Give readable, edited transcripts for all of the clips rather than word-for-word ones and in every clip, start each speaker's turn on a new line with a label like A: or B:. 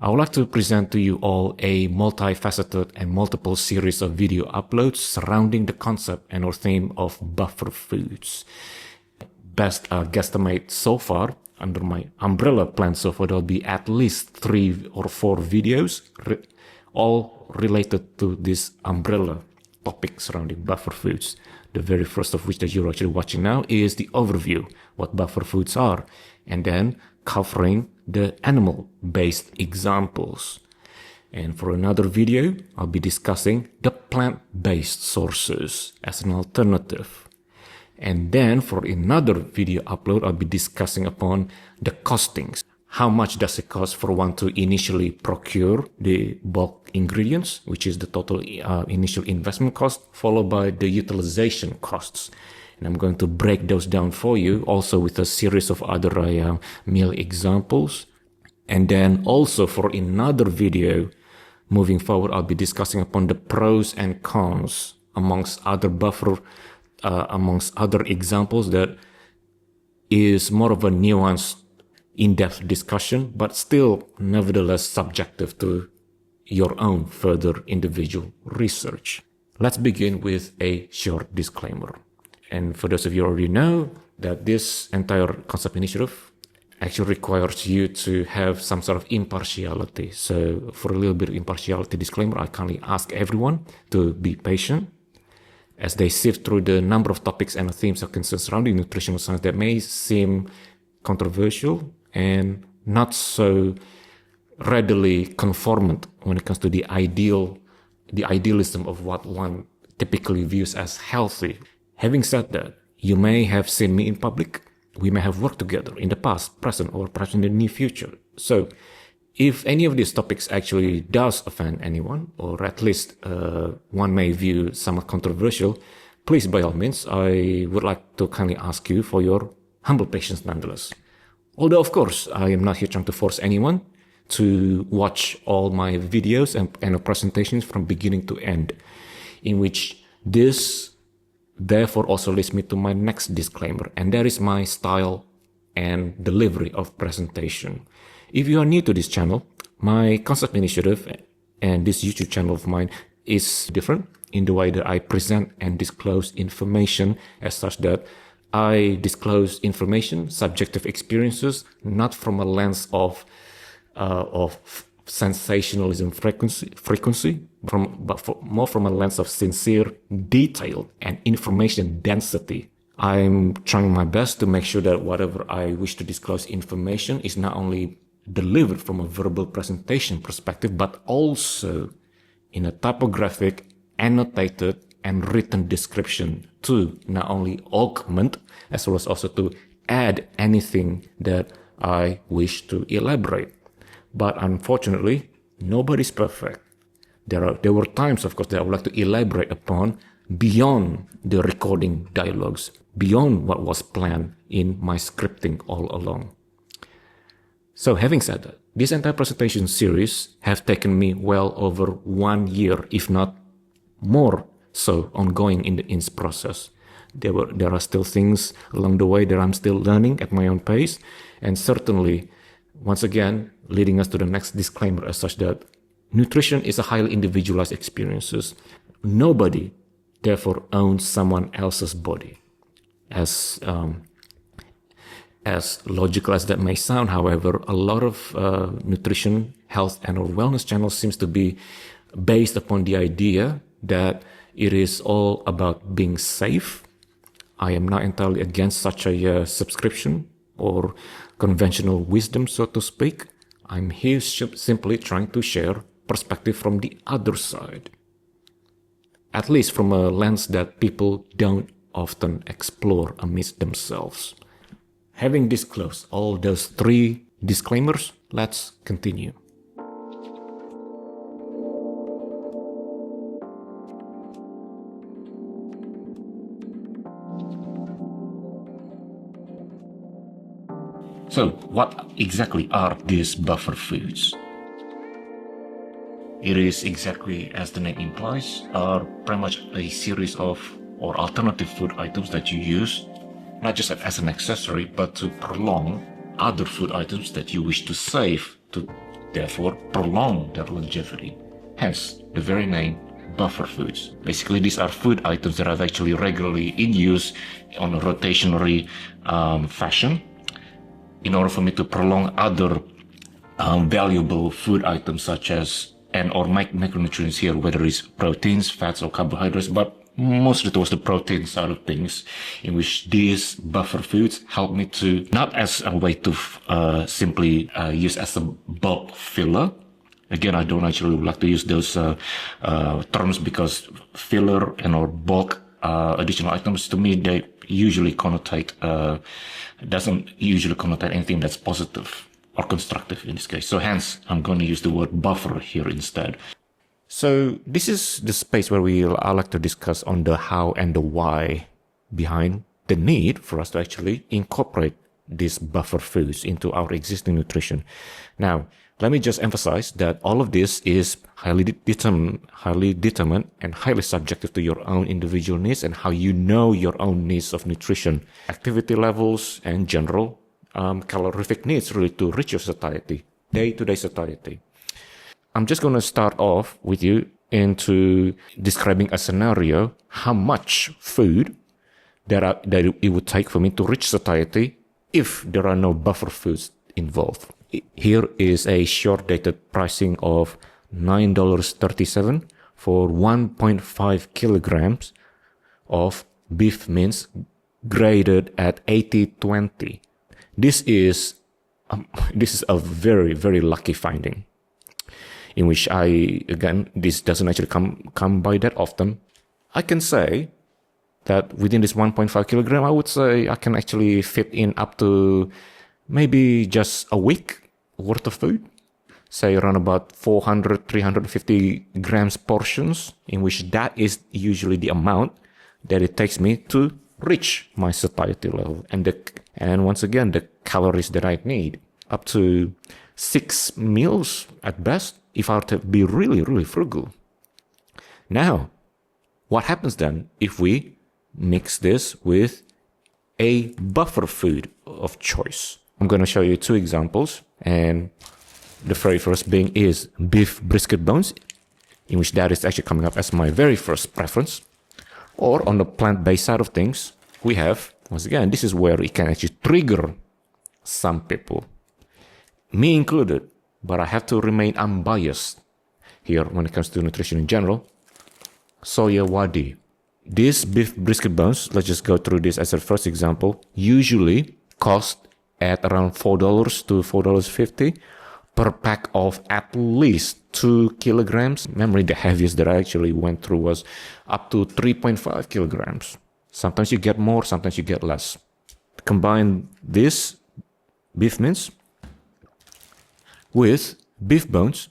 A: I would like to present to you all a multifaceted and multiple series of video uploads surrounding the concept and or theme of buffer foods. Best guesstimate so far, under my umbrella plan so far, there'll be at least 3 or 4 videos, all related to this umbrella topic surrounding buffer foods. The very first of which that you're actually watching now is the overview, what buffer foods are, and then covering the animal-based examples. And for another video, I'll be discussing the plant-based sources as an alternative. And then for another video upload, I'll be discussing upon the costings. How much does it cost for one to initially procure the bulk ingredients, which is the total initial investment cost, followed by the utilization costs. And I'm going to break those down for you, also with a series of other meal examples. And then also for another video, moving forward, I'll be discussing upon the pros and cons amongst other examples that is more of a nuanced, in-depth discussion, but still nevertheless subjective to your own further individual research. Let's begin with a short disclaimer. And for those of you who already know that this entire concept initiative actually requires you to have some sort of impartiality. So for a little bit of impartiality disclaimer, I kindly ask everyone to be patient as they sift through the number of topics and themes or concerns surrounding nutritional science that may seem controversial and not so readily conformant when it comes to the idealism of what one typically views as healthy. Having said that, you may have seen me in public. We may have worked together in the past, present, or perhaps in the near future. So if any of these topics actually does offend anyone, or at least one may view somewhat controversial, please, by all means, I would like to kindly ask you for your humble patience nonetheless. Although, of course, I am not here trying to force anyone to watch all my videos and presentations from beginning to end, in which this therefore also leads me to my next disclaimer, and that is my style and delivery of presentation. If you are new to this channel, my concept initiative and this YouTube channel of mine is different in the way that I present and disclose information, as such that I disclose information, subjective experiences, not from a lens of sensationalism frequency, but more from a lens of sincere detail and information density. I'm trying my best to make sure that whatever I wish to disclose information is not only delivered from a verbal presentation perspective, but also in a typographic, annotated, and written description to not only augment as well as also to add anything that I wish to elaborate. But unfortunately, nobody's perfect. There were times, of course, that I would like to elaborate upon beyond the recording dialogues, beyond what was planned in my scripting all along. So having said that, this entire presentation series have taken me well over 1 year, if not more so, ongoing in this process. There are still things along the way that I'm still learning at my own pace, and certainly, once again, leading us to the next disclaimer as such that nutrition is a highly individualized experience. Nobody, therefore, owns someone else's body. As logical as that may sound, however, a lot of nutrition, health, and or wellness channels seems to be based upon the idea that it is all about being safe. I am not entirely against such a subscription or conventional wisdom, so to speak. I'm here simply trying to share perspective from the other side, at least from a lens that people don't often explore amidst themselves. Having disclosed all those 3 disclaimers, let's continue. So, what exactly are these buffer foods? It is exactly as the name implies, are pretty much a series of or alternative food items that you use not just as an accessory, but to prolong other food items that you wish to save to therefore prolong their longevity. Hence, the very name buffer foods. Basically, these are food items that are actually regularly in use on a rotationary fashion in order for me to prolong other valuable food items such as or macronutrients here, whether it's proteins, fats, or carbohydrates, but mostly towards the protein side of things, in which these buffer foods help me to, not as a way to simply use as a bulk filler. Again, I don't actually like to use those terms because filler and or bulk additional items, to me, they usually doesn't usually connotate anything that's positive or constructive in this case. So hence, I'm going to use the word buffer here instead. So this is the space where I like to discuss on the how and the why behind the need for us to actually incorporate these buffer foods into our existing nutrition. Now, let me just emphasize that all of this is highly determined and highly subjective to your own individual needs and how you know your own needs of nutrition, activity levels, and general calorific needs really to reach your satiety, day-to-day satiety. I'm just going to start off with you into describing a scenario, how much food that it would take for me to reach satiety if there are no buffer foods involved. Here is a short-dated pricing of $9.37 for 1.5 kilograms of beef mince graded at 80/20. This is a very, very lucky finding, in which this doesn't actually come by that often. I can say that within this 1.5 kilogram, I would say I can actually fit in up to maybe just a week worth of food, say around about 400, 350 grams portions, in which that is usually the amount that it takes me to reach my satiety level. And once again, the calories that I need, up to 6 meals at best, if I were to be really, really frugal. Now, what happens then if we mix this with a buffer food of choice? I'm going to show you two examples, and the very first being is beef brisket bones, in which that is actually coming up as my very first preference. Or on the plant-based side of things, we have, once again, this is where it can actually trigger some people, me included, but I have to remain unbiased here when it comes to nutrition in general. Soya wadi. These beef brisket bones, let's just go through this as a first example, usually cost at around $4 to $4.50 per pack of at least 2 kilograms. Memory, the heaviest that I actually went through was up to 3.5 kilograms. Sometimes you get more, sometimes you get less. Combine this beef mince with beef bones.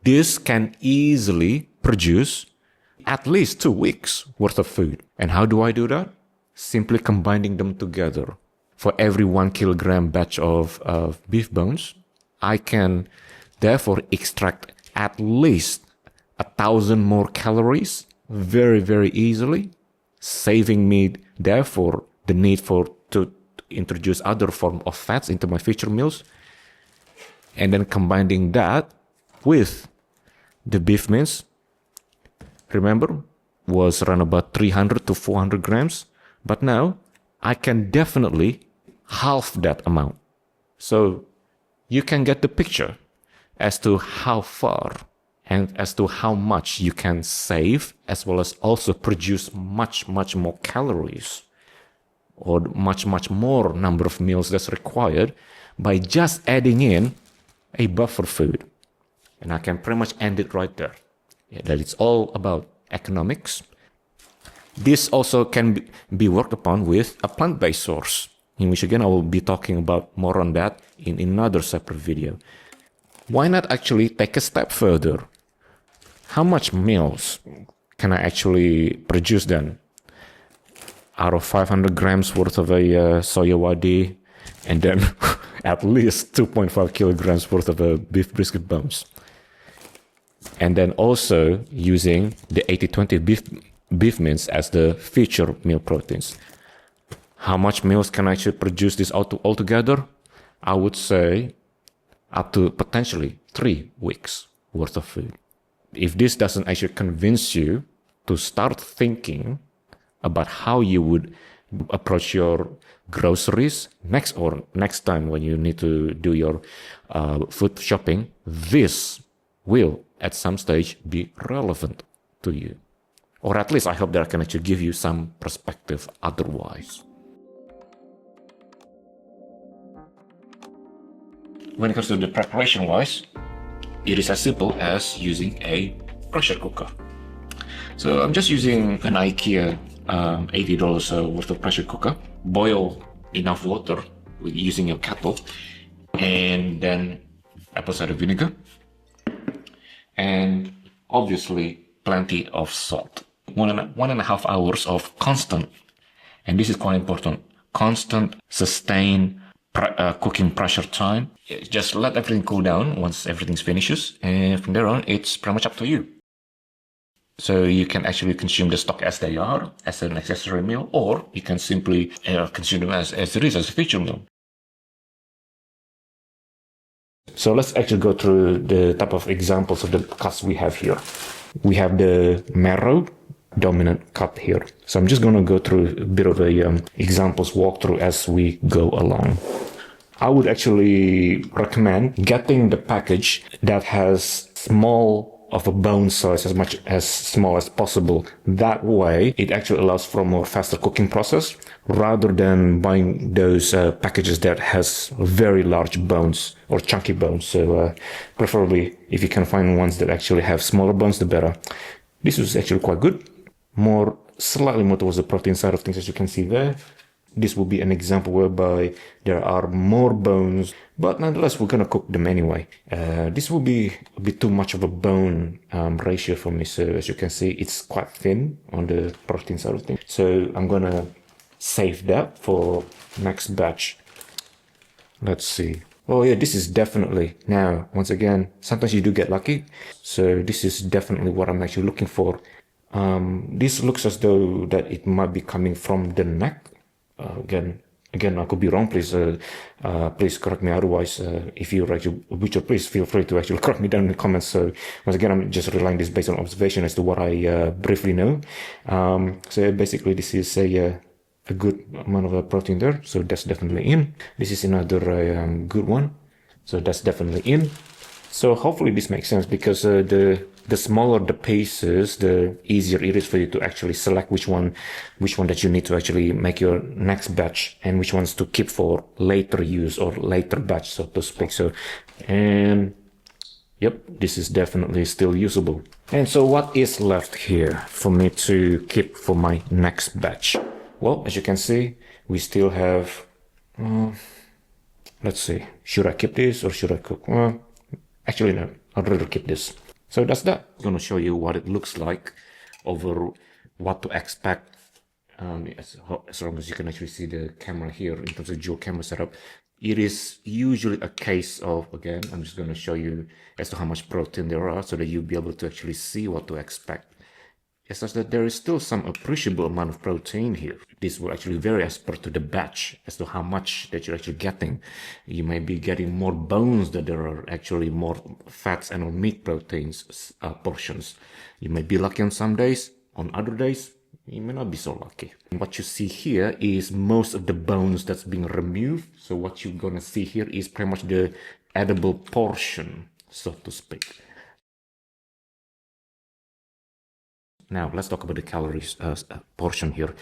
A: This can easily produce at least 2 weeks worth of food. And how do I do that? Simply combining them together. For every 1 kilogram batch of beef bones, I can therefore extract at least 1,000 more calories very, very easily, saving me therefore the need to introduce other form of fats into my future meals, and then combining that with the beef mince, remember, was around about 300 to 400 grams, but now I can definitely half that amount. So you can get the picture as to how far and as to how much you can save, as well as also produce much, much more calories or much, much more number of meals that's required by just adding in a buffer food. And I can pretty much end it right there. That it's all about economics. This also can be worked upon with a plant-based source, in which again I will be talking about more on that in another separate video. Why not actually take a step further? How much meals can I actually produce then? Out of 500 grams worth of a soya wadi, and then at least 2.5 kilograms worth of a beef brisket bones. And then also using the 80/20 beef mince as the feature meal proteins. How much meals can I actually produce this all together? I would say up to potentially 3 weeks worth of food. If this doesn't actually convince you to start thinking about how you would approach your groceries next time when you need to do your food shopping, this will at some stage be relevant to you. Or at least I hope that I can actually give you some perspective otherwise. When it comes to the preparation wise, it is as simple as using a pressure cooker. So I'm just using an IKEA $80 worth of pressure cooker. Boil enough water using your kettle, and then apple cider vinegar, and obviously plenty of salt. 1.5 hours of constant, and this is quite important, constant, sustained cooking pressure time. Just let everything cool down once everything finishes, and from there on, it's pretty much up to you. So you can actually consume the stock as they are, as an accessory meal, or you can simply consume them as it is, as a feature meal. So let's actually go through the type of examples of the cuts we have here. We have the marrow dominant cut here. So I'm just going to go through a bit of a examples walkthrough as we go along. I would actually recommend getting the package that has small of a bone size, as much as small as possible. That way it actually allows for a more faster cooking process rather than buying those packages that has very large bones or chunky bones. So preferably if you can find ones that actually have smaller bones, the better. This is actually quite good. Slightly more towards the protein side of things, as you can see there. This will be an example whereby there are more bones, but nonetheless, we're going to cook them anyway. This will be a bit too much of a bone ratio for me. So as you can see, it's quite thin on the protein side of things. So I'm going to save that for next batch. Let's see. Oh yeah, this is definitely, now, once again, sometimes you do get lucky. So this is definitely what I'm actually looking for. This looks as though that it might be coming from the neck. Again, I could be wrong. Please correct me. Otherwise, if you're actually a butcher, please feel free to actually correct me down in the comments. So once again, I'm just relying this based on observation as to what I briefly know. So basically, this is a good amount of protein there. So that's definitely in. This is another good one. So that's definitely in. So hopefully this makes sense, because the smaller the pieces, the easier it is for you to actually select which one that you need to actually make your next batch, and which ones to keep for later use or later batch, so to speak. So, and yep, this is definitely still usable. And so what is left here for me to keep for my next batch? Well, as you can see, we still have, let's see, should I keep this or should I cook? Actually, no, I'd rather keep this. So that's that. I'm going to show you what it looks like over what to expect. As long as you can actually see the camera here in terms of dual camera setup. It is usually a case of, again, I'm just going to show you as to how much protein there are so that you'll be able to actually see what to expect. It's such that there is still some appreciable amount of protein here. This will actually vary as per to the batch as to how much that you're actually getting. You may be getting more bones that there are actually more fats and or meat proteins portions. You may be lucky on some days. On other days, you may not be so lucky. And what you see here is most of the bones that's being removed. So what you're gonna see here is pretty much the edible portion, so to speak. Now, let's talk about the calories portion here.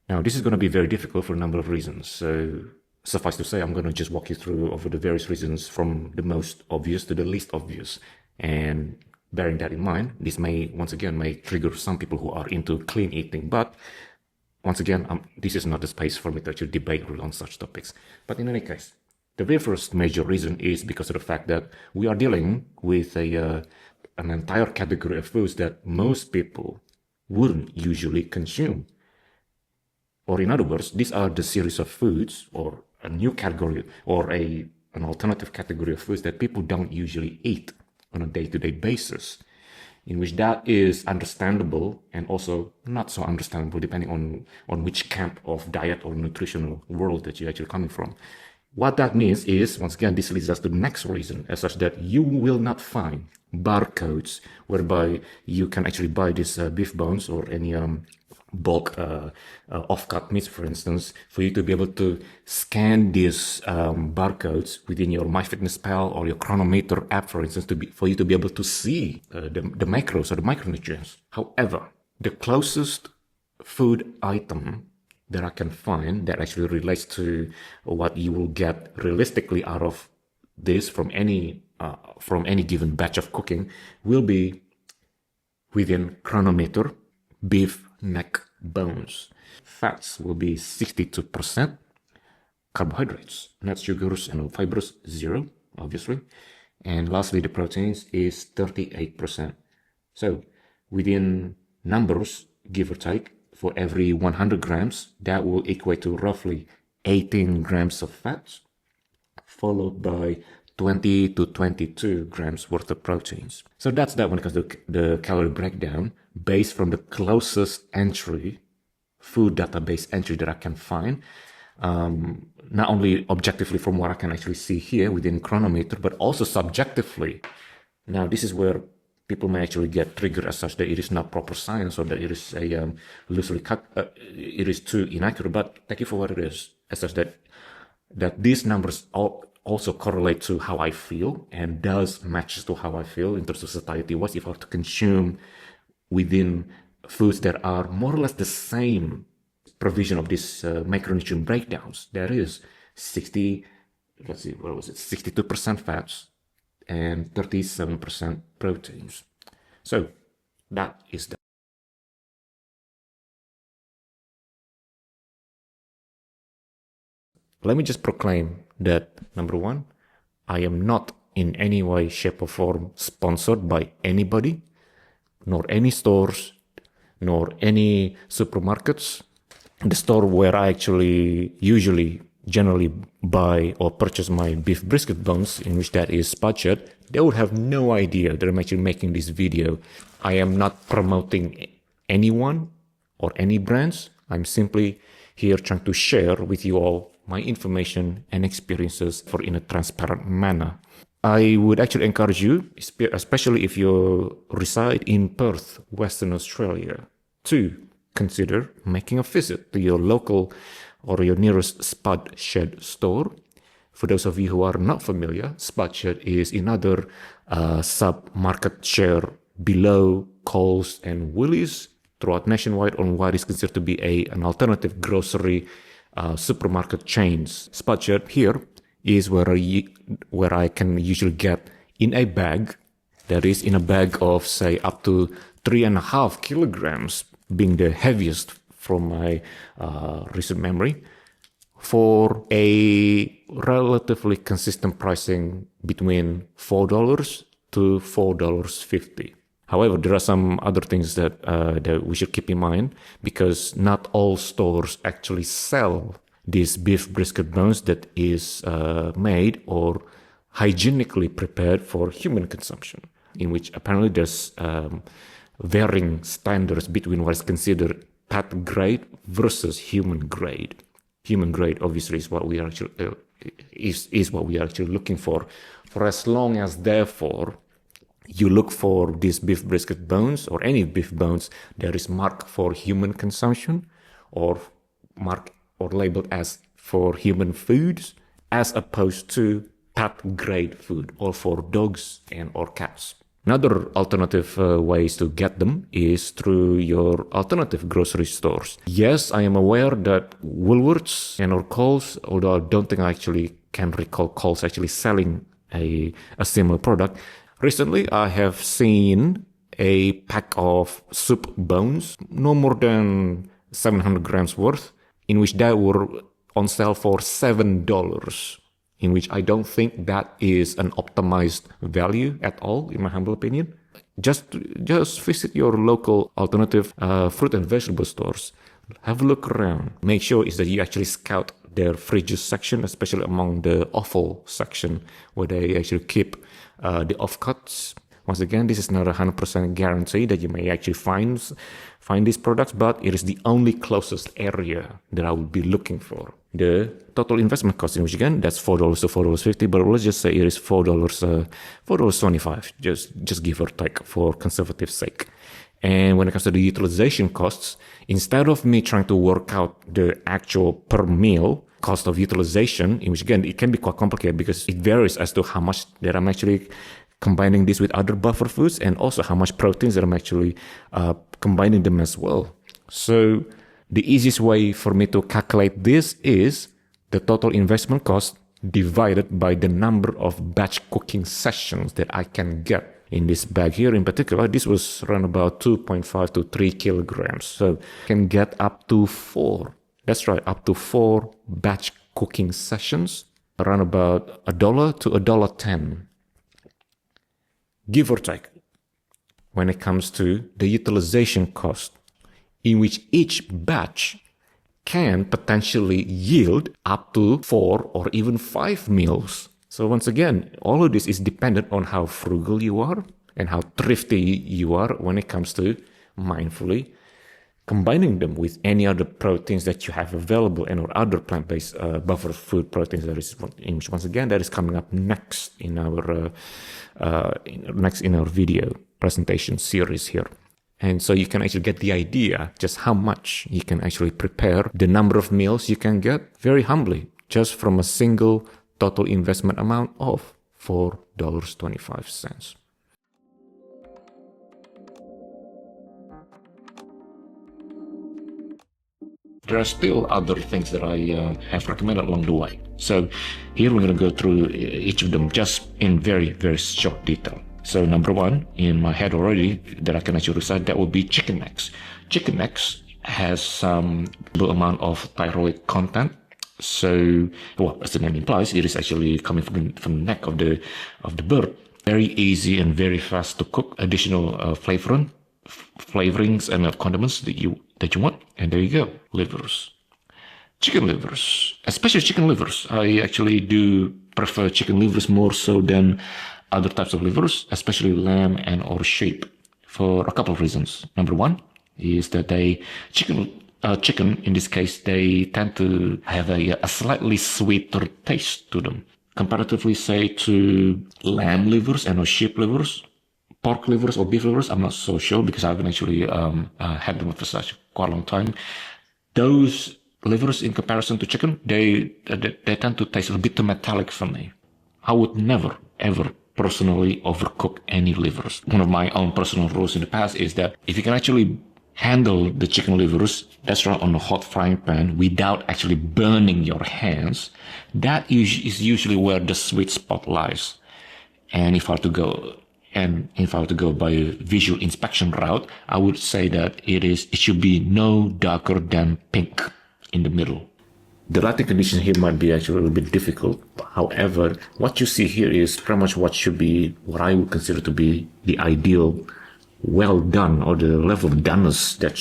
A: Now, this is going to be very difficult for a number of reasons. So, suffice to say, I'm going to just walk you through over the various reasons from the most obvious to the least obvious. And bearing that in mind, this may, once again, may trigger some people who are into clean eating. But, once again, this is not the space for me to actually debate on such topics. But in any case, the very first major reason is because of the fact that we are dealing with an entire category of foods that most people wouldn't usually consume. Or in other words, these are the series of foods or a new category or an alternative category of foods that people don't usually eat on a day-to-day basis, in which that is understandable and also not so understandable depending on which camp of diet or nutritional world that you're actually coming from. What that means is, once again, this leads us to the next reason, as such that you will not find barcodes whereby you can actually buy this beef bones or any bulk off-cut meats, for instance, for you to be able to scan these barcodes within your MyFitnessPal or your Chronometer app, for instance, for you to be able to see the macros or the micronutrients. However, the closest food item that I can find that actually relates to what you will get realistically out of this from any given batch of cooking will be within Chronometer beef neck bones. Fats will be 62%, carbohydrates, nuts, sugars, and fibers 0, obviously, and lastly the proteins is 38%. So within numbers, give or take, for every 100 grams, that will equate to roughly 18 grams of fats, followed by 20 to 22 grams worth of proteins. So that's that when it comes to the calorie breakdown based from the closest entry, food database entry that I can find. Not only objectively from what I can actually see here within Chronometer, but also subjectively. Now, this is where people may actually get triggered as such that it is not proper science or that it is a loosely cut, it is too inaccurate, but take it for what it is, as such that these numbers also correlate to how I feel and does matches to how I feel in terms of satiety-wise if I were to consume within foods that are more or less the same provision of these macronutrient breakdowns. There is 62% fats and 37% proteins. So that is that. Let me just proclaim that, number one, I am not in any way, shape, or form sponsored by anybody, nor any stores, nor any supermarkets. The store where I actually generally buy or purchase my beef brisket bones, in which that is Spatched, they would have no idea that I'm actually making this video. I am not promoting anyone or any brands. I'm simply here trying to share with you all my information and experiences in a transparent manner. I would actually encourage you, especially if you reside in Perth, Western Australia, to consider making a visit to your local or your nearest Spatched store. For those of you who are not familiar, Spatched is another sub-market share below Coles and Woolies throughout nationwide on what is considered to be an alternative grocery supermarket chains. Spatched here is where I can usually get in a bag, that is in a bag of say up to 3.5 kilograms, being the heaviest from my recent memory, for a relatively consistent pricing between $4 to $4.50. However, there are some other things that we should keep in mind, because not all stores actually sell these beef brisket bones that is made or hygienically prepared for human consumption, in which apparently there's varying standards between what is considered pet grade versus human grade. Human grade obviously is what we are actually looking for as long as therefore you look for these beef brisket bones or any beef bones that is marked for human consumption or marked or labeled as for human foods, as opposed to pet grade food or for dogs and or cats. Another alternative ways to get them is through your alternative grocery stores. Yes, I am aware that Woolworths and or Coles, although I don't think I actually can recall Coles actually selling a similar product. Recently, I have seen a pack of soup bones, no more than 700 grams worth, in which they were on sale for $7, in which I don't think that is an optimized value at all, in my humble opinion. Just visit your local alternative fruit and vegetable stores. Have a look around. Make sure is that you actually scout their fridges section, especially among the offal section, where they actually keep the offcuts, Once again, this is not a 100% guarantee that you may actually find these products, but it is the only closest area that I would be looking for. The total investment cost in Michigan, that's $4 to $4.50, but let's just say it is $4.25, just give or take for conservative sake. And when it comes to the utilization costs, instead of me trying to work out the actual per meal cost of utilization, in which again, it can be quite complicated because it varies as to how much that I'm actually combining this with other buffer foods and also how much proteins that I'm actually combining them as well. So the easiest way for me to calculate this is the total investment cost divided by the number of batch cooking sessions that I can get. In this bag here in particular, this was around about 2.5 to 3 kilograms. So can get up to 4. That's right, up to 4 batch cooking sessions, around about $1 to $1.10. Give or take, when it comes to the utilization cost, in which each batch can potentially yield up to 4 or even 5 meals. So once again, all of this is dependent on how frugal you are and how thrifty you are when it comes to mindfully combining them with any other proteins that you have available and or other plant-based buffer food proteins. That is, once again, that is coming up next in our video presentation series here. And so you can actually get the idea just how much you can actually prepare, the number of meals you can get very humbly just from a single total investment amount of $4.25. There are still other things that I have recommended along the way. So here we're going to go through each of them just in very, very short detail. So number one, in my head already, that I can actually recite, that would be chicken necks. Chicken necks has some amount of thyroid content. So, well, as the name implies, it is actually coming from the neck of the bird. Very easy and very fast to cook. Additional flavorings and condiments that you want, and there you go. Livers, chicken livers, especially chicken livers. I actually do prefer chicken livers more so than other types of livers, especially lamb and or sheep, for a couple of reasons. Number one is that chicken in this case, they tend to have a slightly sweeter taste to them, comparatively say to lamb livers and or sheep livers. Pork livers or beef livers, I'm not so sure because I haven't actually had them for such quite a long time. Those livers, in comparison to chicken, they tend to taste a bit too metallic for me. I would never, ever personally overcook any livers. One of my own personal rules in the past is that if you can actually handle the chicken livers, that's right, on a hot frying pan without actually burning your hands, that is usually where the sweet spot lies. And if I were to go by a visual inspection route, I would say that it should be no darker than pink in the middle. The lighting conditions here might be actually a little bit difficult. However, what you see here is pretty much what I would consider to be the ideal well done, or the level of doneness that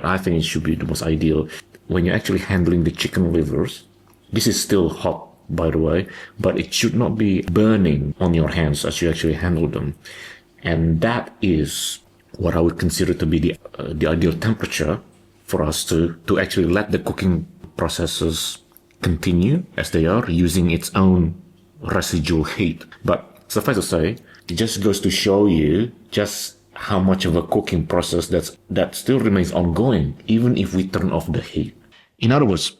A: I think it should be the most ideal when you're actually handling the chicken livers. This is still hot, by the way, but it should not be burning on your hands as you actually handle them. And that is what I would consider to be the ideal temperature for us to actually let the cooking processes continue as they are, using its own residual heat. But suffice to say, it just goes to show you just how much of a cooking process that still remains ongoing, even if we turn off the heat. In other words,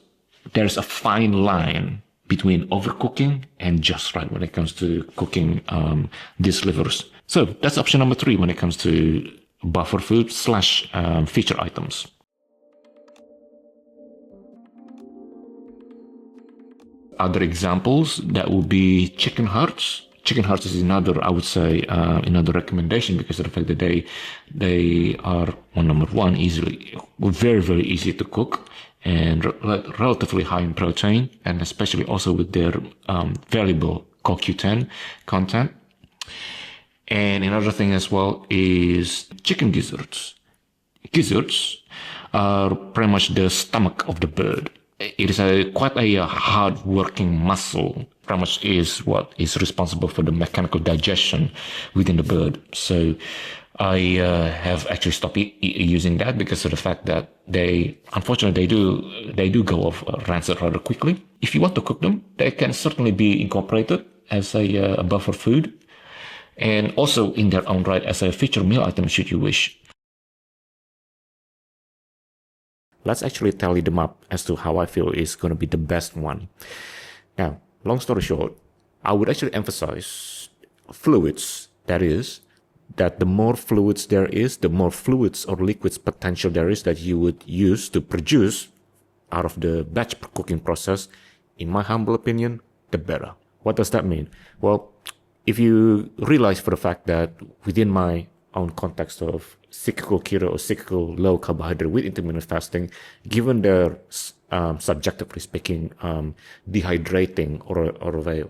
A: there's a fine line between overcooking and just right when it comes to cooking these livers. So that's option number 3 when it comes to buffer food / feature items. Other examples, that would be chicken hearts. Chicken hearts is another, I would say, another recommendation because of the fact that they are, number one, very, very easy to cook and relatively high in protein, and especially also with their valuable CoQ10 content. And another thing as well is chicken gizzards. Gizzards are pretty much the stomach of the bird. it is quite a hard-working muscle. Pretty much is what is responsible for the mechanical digestion within the bird. So I have actually stopped using that because of the fact that unfortunately, they do go off rancid rather quickly. If you want to cook them, they can certainly be incorporated as a buffer food, and also in their own right as a feature meal item should you wish. Let's actually tally them up as to how I feel is going to be the best one. Now, long story short, I would actually emphasize fluids. That is, that the more fluids there is, the more fluids or liquids potential there is that you would use to produce out of the batch cooking process, in my humble opinion, the better. What does that mean? Well, if you realize for the fact that within my own context of cyclical keto or cyclical low carbohydrate with intermittent fasting, given their subjectively speaking dehydrating or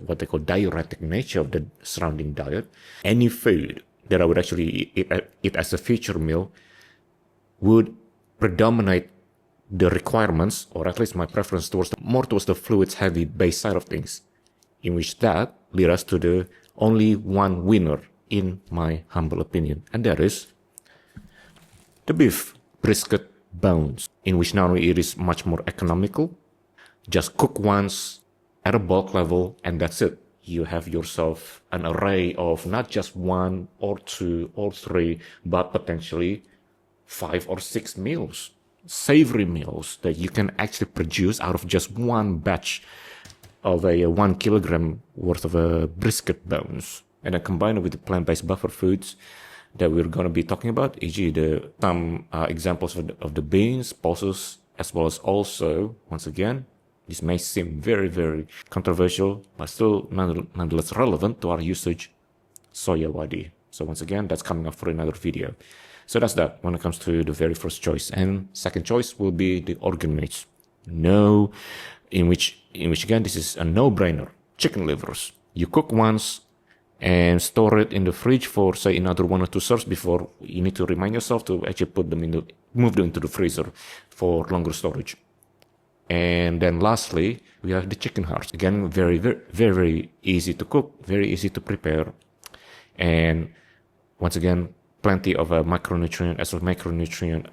A: what they call diuretic nature of the surrounding diet, any food that I would actually eat as a feature meal would predominate the requirements, or at least my preference more towards the fluids heavy base side of things, in which that leads us to the only one winner in my humble opinion, and that is the beef brisket bones, in which not only it is much more economical, just cook once at a bulk level and that's it. You have yourself an array of not just one or two or three, but potentially 5 or 6 meals, savory meals that you can actually produce out of just one batch of a 1 kilogram worth of brisket bones. And then combine it with the plant-based buffer foods that we're going to be talking about, e.g. some examples of the beans, pulses, as well as also, once again, this may seem very, very controversial, but still nonetheless relevant to our usage, soya wadi. So once again, that's coming up for another video. So that's that when it comes to the very first choice. And second choice will be the organ meats. No, in which again, this is a no-brainer. Chicken livers. You cook once and store it in the fridge for, say, another 1 or 2 serves before you need to remind yourself to actually move them into the freezer for longer storage. And then lastly, we have the chicken hearts. Again, very, very, very, very easy to cook, very easy to prepare. And once again, plenty of micronutrient as well macronutrient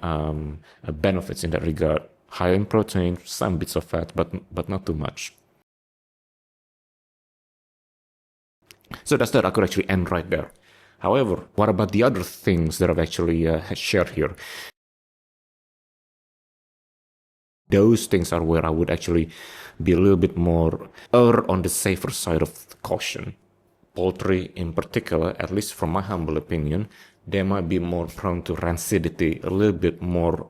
A: benefits in that regard. High in protein, some bits of fat, but not too much. So that's that. I could actually end right there. However, what about the other things that I've actually shared here? Those things are where I would actually be a little bit more on the safer side of caution. Poultry in particular, at least from my humble opinion, they might be more prone to rancidity, a little bit more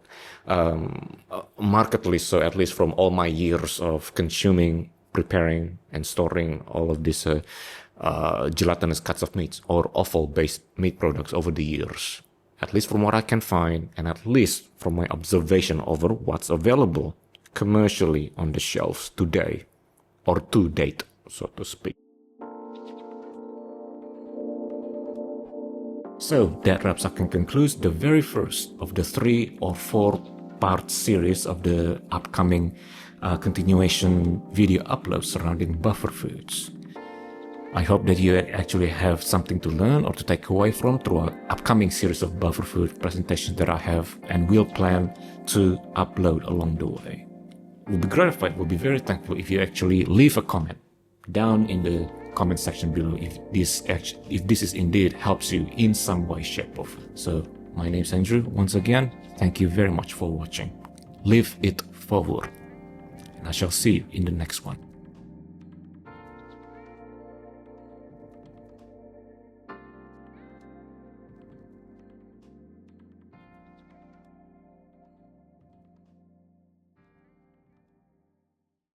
A: markedly so, at least from all my years of consuming, preparing, and storing all of these gelatinous cuts of meats or offal-based meat products over the years. At least from what I can find, and at least from my observation over what's available commercially on the shelves today, or to date, so to speak. So that wraps up and concludes the very first of the 3 or 4 part series of the upcoming continuation video uploads surrounding buffer foods. I hope that you actually have something to learn or to take away from through our upcoming series of buffer food presentations that I have and will plan to upload along the way. We'll be gratified, we'll be very thankful if you actually leave a comment down in the comment section below if this is indeed helps you in some way, shape, or form. So my name's Andrew. Once again, thank you very much for watching. Live it forward. And I shall see you in the next one.